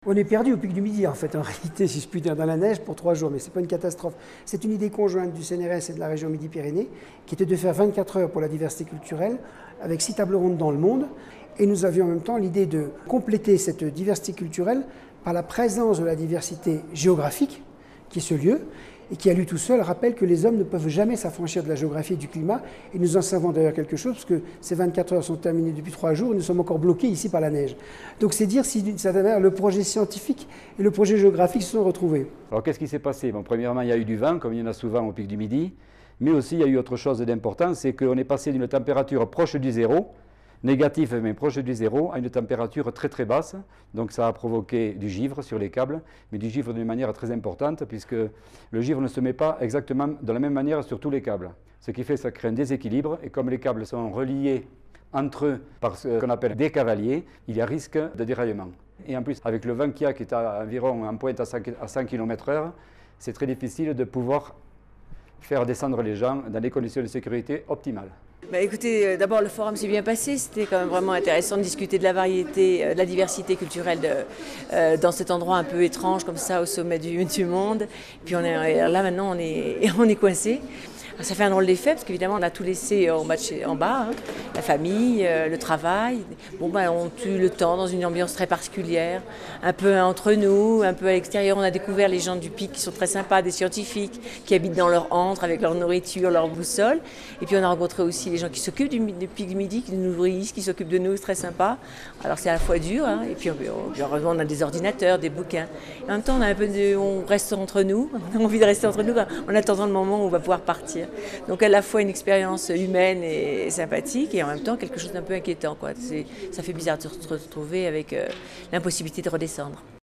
On est perdu au pic du Midi, en fait, en réalité, si je puis dire, dans la neige pour 3 jours, mais ce n'est pas une catastrophe. C'est une idée conjointe du CNRS et de la région Midi-Pyrénées, qui était de faire 24 heures pour la diversité culturelle, avec 6 tables rondes dans le monde. Et nous avions en même temps l'idée de compléter cette diversité culturelle par la présence de la diversité géographique, qui est ce lieu, et qui à lui tout seul rappelle que les hommes ne peuvent jamais s'affranchir de la géographie et du climat. Et nous en savons d'ailleurs quelque chose, parce que ces 24 heures sont terminées depuis 3 jours, et nous sommes encore bloqués ici par la neige. Donc c'est dire si d'une certaine manière le projet scientifique et le projet géographique se sont retrouvés. Alors qu'est-ce qui s'est passé? Bon, premièrement, il y a eu du vent, comme il y en a souvent au pic du Midi, mais aussi il y a eu autre chose d'important, c'est qu'on est passé d'une température proche du zéro, négatif mais proche du zéro, à une température très très basse. Donc ça a provoqué du givre sur les câbles, mais du givre d'une manière très importante, puisque le givre ne se met pas exactement de la même manière sur tous les câbles. Ce qui fait que ça crée un déséquilibre, et comme les câbles sont reliés entre eux par ce qu'on appelle des cavaliers, il y a risque de déraillement. Et en plus, avec le vent qu'il y a, qui est à environ en pointe à 100 km/h, c'est très difficile de pouvoir faire descendre les gens dans des conditions de sécurité optimales. Écoutez, d'abord le forum s'est bien passé, c'était quand même vraiment intéressant de discuter de la variété, de la diversité culturelle dans cet endroit un peu étrange comme ça au sommet du monde. Puis là maintenant on est coincé. Ça fait un drôle d'effet parce qu'évidemment on a tout laissé en bas, hein, la famille, le travail. On tue le temps dans une ambiance très particulière, un peu entre nous, un peu à l'extérieur. On a découvert les gens du Pic qui sont très sympas, des scientifiques qui habitent dans leur antre avec leur nourriture, leur boussole. Et puis on a rencontré aussi les gens qui s'occupent du Pic du Midi, qui nous nourrissent, qui s'occupent de nous, c'est très sympa. Alors c'est à la fois dur, hein, et puis heureusement on a des ordinateurs, des bouquins. Et en même temps on reste entre nous, on a envie de rester entre nous en attendant le moment où on va pouvoir partir. Donc à la fois une expérience humaine et sympathique et en même temps quelque chose d'un peu inquiétant, quoi. Ça fait bizarre de se retrouver avec l'impossibilité de redescendre.